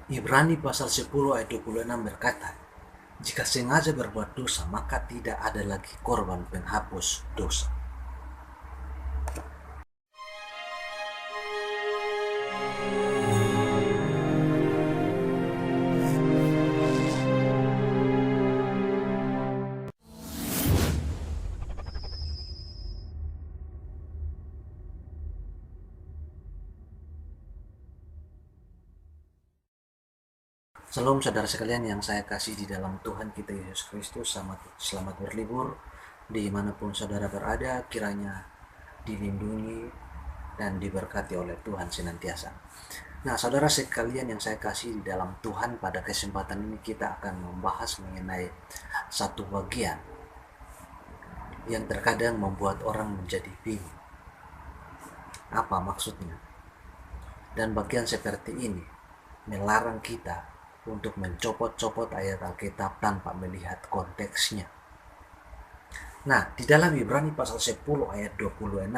Ibrani pasal 10 ayat 26 berkata, jika sengaja berbuat dosa, maka tidak ada lagi korban penghapus dosa. Salam saudara sekalian yang saya kasih di dalam Tuhan kita Yesus Kristus. Selamat berlibur dimanapun saudara berada, kiranya dilindungi dan diberkati oleh Tuhan senantiasa. Nah, saudara sekalian yang saya kasih di dalam Tuhan, pada kesempatan ini kita akan membahas mengenai satu bagian yang terkadang membuat orang menjadi bingung. Apa maksudnya? Dan bagian seperti ini melarang kita untuk mencopot-copot ayat Alkitab tanpa melihat konteksnya. Nah, di dalam Ibrani pasal 10 ayat 26,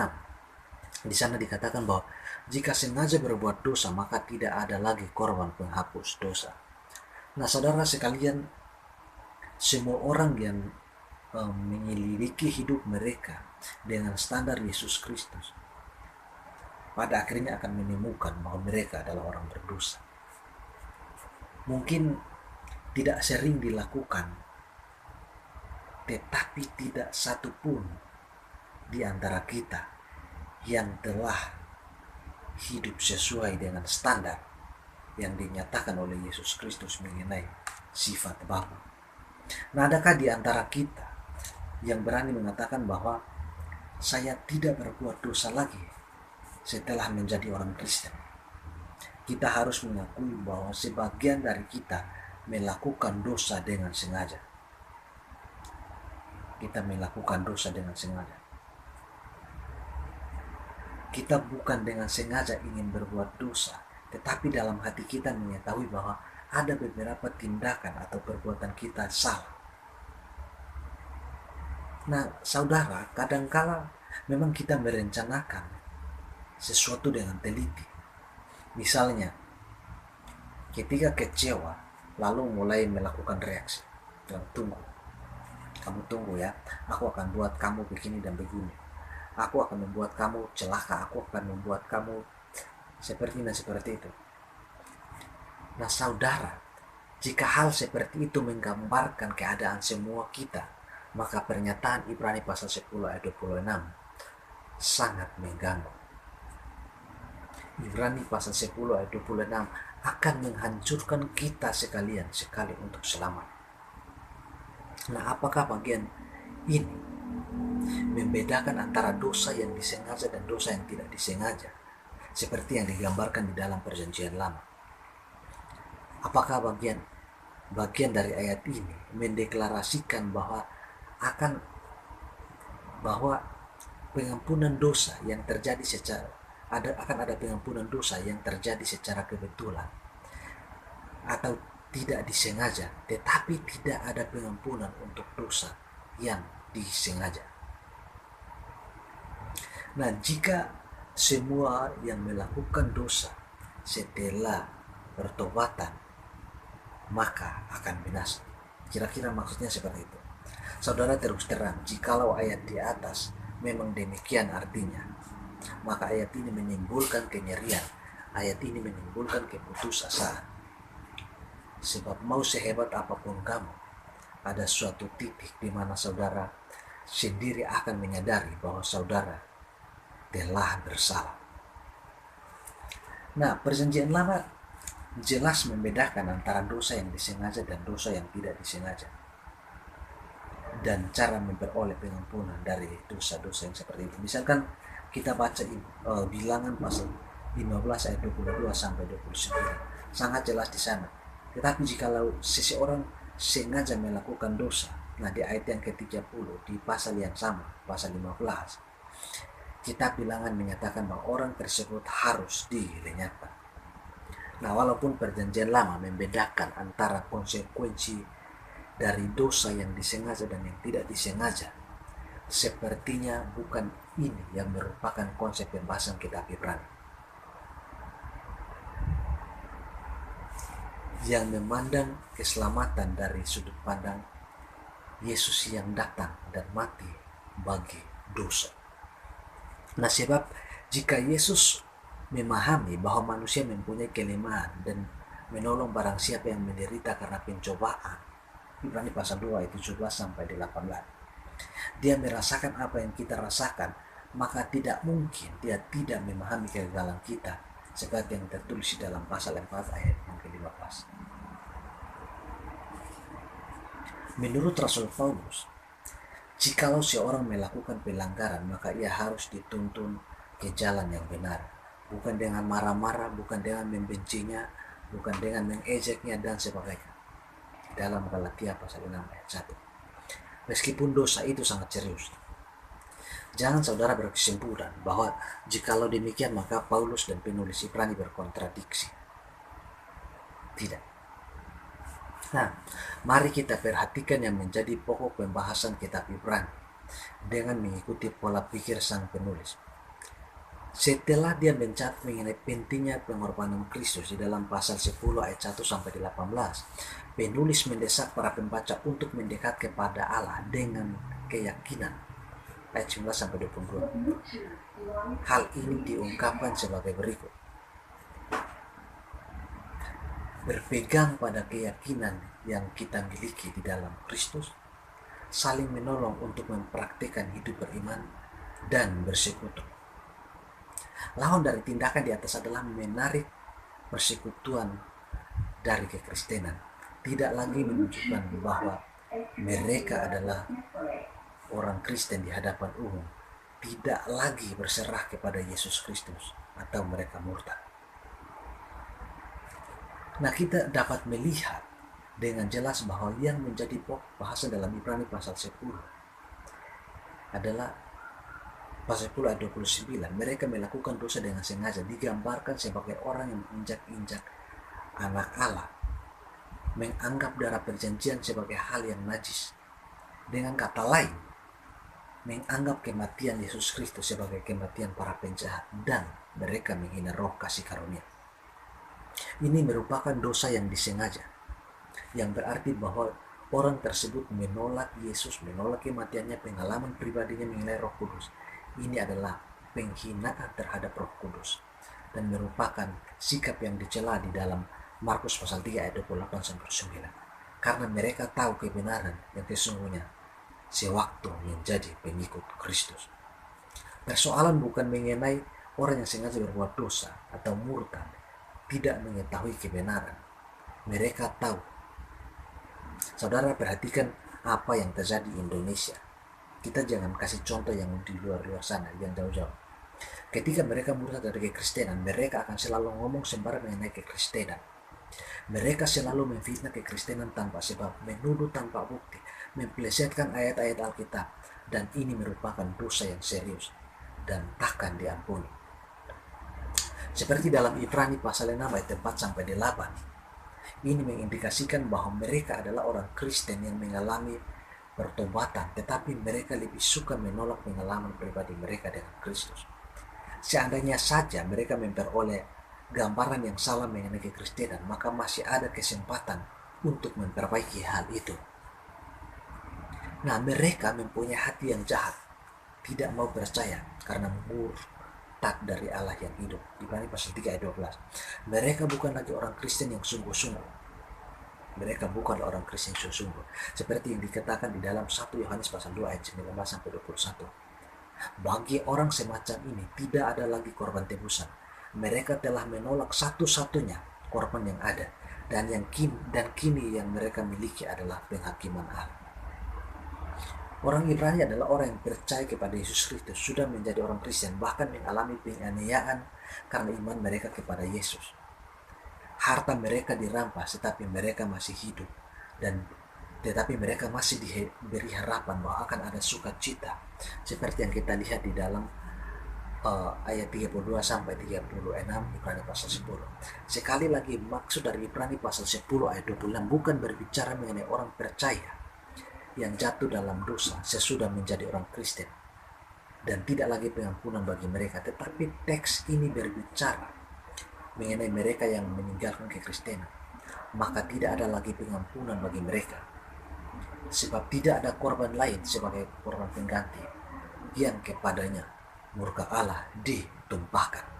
di sana dikatakan bahwa jika sengaja berbuat dosa, maka tidak ada lagi korban penghapus dosa. Nah, saudara sekalian, semua orang yang menyelidiki hidup mereka dengan standar Yesus Kristus, pada akhirnya akan menemukan bahwa mereka adalah orang berdosa. Mungkin tidak sering dilakukan, tetapi tidak satupun di antara kita yang telah hidup sesuai dengan standar yang dinyatakan oleh Yesus Kristus mengenai sifat Bapa. Nah, adakah di antara kita yang berani mengatakan bahwa saya tidak berbuat dosa lagi setelah menjadi orang Kristen? Kita harus mengakui bahwa sebagian dari kita melakukan dosa dengan sengaja. Kita melakukan dosa dengan sengaja. Kita bukan dengan sengaja ingin berbuat dosa, tetapi dalam hati kita mengetahui bahwa ada beberapa tindakan atau perbuatan kita salah. Nah, saudara, kadangkala memang kita merencanakan sesuatu dengan teliti. Misalnya, ketika kecewa, lalu mulai melakukan reaksi. Kamu tunggu ya, aku akan buat kamu begini dan begini. Aku akan membuat kamu celaka, aku akan membuat kamu seperti dan seperti itu. Nah, saudara, jika hal seperti itu menggambarkan keadaan semua kita, maka pernyataan Ibrani pasal 10 ayat 26 sangat mengganggu. Ibrani pasal 10 ayat 26 akan menghancurkan kita sekali untuk selamat. Nah, apakah bagian ini membedakan antara dosa yang disengaja dan dosa yang tidak disengaja, seperti yang digambarkan di dalam Perjanjian Lama? Apakah bagian dari ayat ini mendeklarasikan bahwa pengampunan dosa yang terjadi akan ada pengampunan dosa yang terjadi secara kebetulan atau tidak disengaja, tetapi tidak ada pengampunan untuk dosa yang disengaja? Nah, jika semua yang melakukan dosa setelah pertobatan maka akan binasa, kira-kira maksudnya seperti itu. Saudara, terus terang, jikalau ayat di atas memang demikian artinya, maka ayat ini menimbulkan kenyerian, ayat ini menimbulkan keputusasaan. Sebab mau sehebat apapun kamu, ada suatu titik di mana saudara sendiri akan menyadari bahwa saudara telah bersalah. Nah, Perjanjian Lama jelas membedakan antara dosa yang disengaja dan dosa yang tidak disengaja, dan cara memperoleh pengampunan dari dosa-dosa yang seperti itu. Misalkan kita baca Bilangan pasal 15 ayat 22 sampai 29, sangat jelas di sana. Tetapi jikalau seseorang sengaja melakukan dosa, nah di ayat yang ke-30 di pasal yang sama, pasal 15, kitab Bilangan menyatakan bahwa orang tersebut harus dilenyapkan. Nah, walaupun Perjanjian Lama membedakan antara konsekuensi dari dosa yang disengaja dan yang tidak disengaja, sepertinya bukan ini yang merupakan konsep pembahasan kitab Ibrani. yang memandang keselamatan dari sudut pandang Yesus yang datang dan mati bagi dosa. Nah, sebab jika Yesus memahami bahwa manusia mempunyai kelemahan dan menolong barang siapa yang menderita karena pencobaan, Ibrani pasal 2 ayat 17 sampai 18. Dia merasakan apa yang kita rasakan, maka tidak mungkin dia tidak memahami kegagalan kita, seperti yang tertulis dalam pasal 4 ayat yang ke-15. Menurut Rasul Paulus, jikalau seorang melakukan pelanggaran, maka ia harus dituntun ke jalan yang benar, bukan dengan marah-marah, bukan dengan membencinya, bukan dengan mengejeknya dan sebagainya. Dalam Galatia pasal 6 ayat 1. Meskipun dosa itu sangat serius, jangan saudara berkesimpulan bahwa jikalau demikian maka Paulus dan penulis Ibrani berkontradiksi. Tidak. Nah, mari kita perhatikan yang menjadi pokok pembahasan kitab Ibrani dengan mengikuti pola pikir sang penulis. Setelah dia mencatat mengenai pentingnya pengorbanan Kristus di dalam pasal 10 ayat 1 sampai 18, penulis mendesak para pembaca untuk mendekat kepada Allah dengan keyakinan. Ayat 19 sampai 22. Hal ini diungkapkan sebagai berikut. Berpegang pada keyakinan yang kita miliki di dalam Kristus, saling menolong untuk mempraktikkan hidup beriman dan bersekutu. Lawan dari tindakan di atas adalah menarik persekutuan dari kekristenan, tidak lagi menunjukkan bahwa mereka adalah orang Kristen di hadapan umum, tidak lagi berserah kepada Yesus Kristus atau mereka murtad. Nah, kita dapat melihat dengan jelas bahwa yang menjadi pokok bahasan dalam Ibrani pasal 10 adalah pasal 10 ayat 29. Mereka melakukan dosa dengan sengaja, digambarkan sebagai orang yang menginjak-injak anak Allah, menganggap darah perjanjian sebagai hal yang najis. Dengan kata lain, menganggap kematian Yesus Kristus sebagai kematian para penjahat, dan mereka menghina roh kasih karunia. Ini merupakan dosa yang disengaja, yang berarti bahwa orang tersebut menolak Yesus, menolak kematiannya, pengalaman pribadinya mengenai Roh Kudus. Ini adalah penghinaan terhadap Roh Kudus dan merupakan sikap yang dicela di dalam Markus pasal 3 ayat 28-9. Karena mereka tahu kebenaran yang sesungguhnya sewaktu menjadi pengikut Kristus. Persoalan bukan mengenai orang yang sengaja berbuat dosa atau murtad tidak mengetahui kebenaran. Mereka tahu. Saudara perhatikan apa yang terjadi di Indonesia. Kita jangan kasih contoh yang di luar sana, yang jauh-jauh. Ketika mereka murtad dari kekristenan, mereka akan selalu ngomong sembarang mengenai kekristenan. Mereka selalu memfitnah kekristenan tanpa sebab, menuduh tanpa bukti, mempelesetkan ayat-ayat Alkitab, dan ini merupakan dosa yang serius dan takkan diampuni. Seperti dalam Ibrani pasal 6 ayat 4-8, ini mengindikasikan bahwa mereka adalah orang Kristen yang mengalami pertobatan, tetapi mereka lebih suka menolak pengalaman pribadi mereka dengan Kristus. Seandainya saja mereka memperoleh gambaran yang salah mengenai kekristenan, maka masih ada kesempatan untuk memperbaiki hal itu. Nah, mereka mempunyai hati yang jahat, tidak mau percaya karena murtad dari Allah yang hidup. Ibrani pasal 3 ayat 12. Mereka bukan lagi orang Kristen yang sungguh-sungguh. Mereka bukan orang Kristen yang sungguh-sungguh. Seperti yang dikatakan di dalam 1 Yohanes pasal 2 ayat 19-21. Bagi orang semacam ini tidak ada lagi korban tebusan. Mereka telah menolak satu-satunya korban yang ada, dan kini yang mereka miliki adalah penghakiman Allah. Orang Ibrani adalah orang yang percaya kepada Yesus Kristus, sudah menjadi orang Kristen, bahkan mengalami penganiayaan karena iman mereka kepada Yesus. Harta mereka dirampas, tetapi mereka masih hidup, tetapi mereka masih diberi harapan bahwa akan ada sukacita, seperti yang kita lihat di dalam ayat 32-36 Ibrani pasal 10. Sekali lagi, maksud dari Ibrani pasal 10 ayat 26 bukan berbicara mengenai orang percaya yang jatuh dalam dosa sesudah menjadi orang Kristen dan tidak lagi pengampunan bagi mereka, tetapi teks ini berbicara mengenai mereka yang meninggalkan kekristenan, maka tidak ada lagi pengampunan bagi mereka. Sebab tidak ada korban lain sebagai korban pengganti yang kepadanya murka Allah ditumpahkan.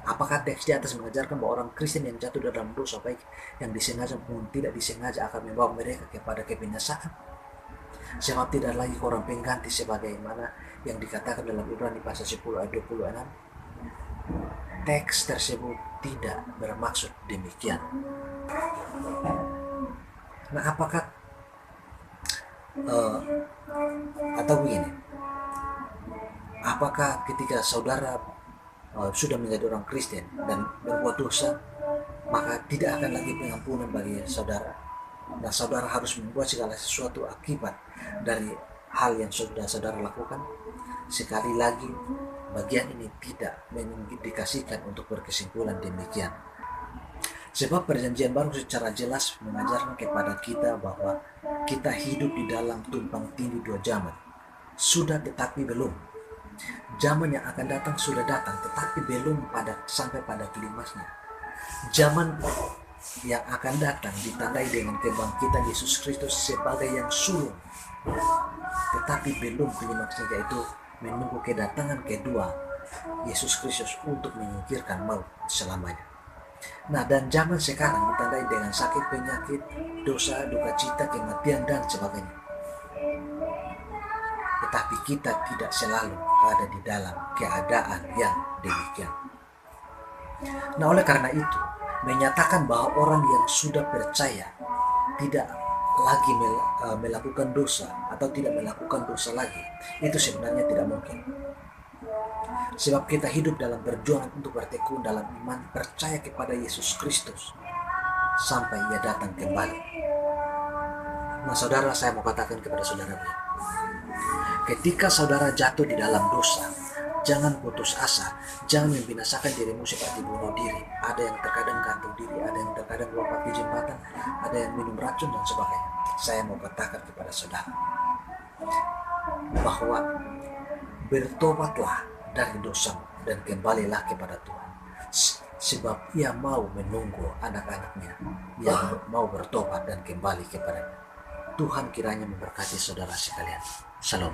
Apakah teks di atas mengajarkan bahwa orang Kristen yang jatuh dalam dosa, baik yang disengaja maupun tidak disengaja, akan membawa mereka kepada kebinasaan? Sebab tidak lagi korban pengganti sebagaimana yang dikatakan dalam Ibrani pasal 10 ayat 26. Teks tersebut tidak bermaksud demikian. Nah, apakah atau begini, apakah ketika saudara sudah menjadi orang Kristen dan berbuat dosa, maka tidak akan lagi pengampunan bagi saudara? Nah, saudara harus membuat segala sesuatu akibat dari hal yang sudah saudara lakukan? Sekali lagi, bagian ini tidak mengindikasikan untuk berkesimpulan demikian. Sebab perjanjian baru secara jelas mengajarkan kepada kita bahwa kita hidup di dalam tumpang tindih dua zaman. Sudah tetapi belum. Zaman yang akan datang sudah datang, tetapi belum sampai pada klimaksnya. Zaman yang akan datang ditandai dengan kebangkitan Yesus Kristus sebagai yang sulung, tetapi belum klimaksnya, yaitu menunggu kedatangan kedua Yesus Kristus untuk menyingkirkan maut selamanya. Nah, dan zaman sekarang ditandai dengan sakit, penyakit, dosa, duka cita, kematian, dan sebagainya. Tetapi kita tidak selalu ada di dalam keadaan yang demikian. Nah, oleh karena itu, menyatakan bahwa orang yang sudah percaya tidak lagi melakukan dosa atau tidak melakukan dosa lagi, itu sebenarnya tidak mungkin. Sebab kita hidup dalam perjuangan untuk bertekun dalam iman, percaya kepada Yesus Kristus sampai Ia datang kembali. Nah, saudara, saya mau katakan kepada saudara, ketika saudara jatuh di dalam dosa, jangan putus asa, jangan membinasakan dirimu seperti bunuh diri. Ada yang terkadang gantung diri, ada yang terkadang lompat di jembatan, ada yang minum racun dan sebagainya. Saya mau katakan kepada saudara bahwa bertobatlah dari dosamu dan kembalilah kepada Tuhan. Sebab Ia mau menunggu anak-anaknya yang mau bertobat dan kembali kepadanya. Tuhan kiranya memberkati saudara sekalian. Shalom.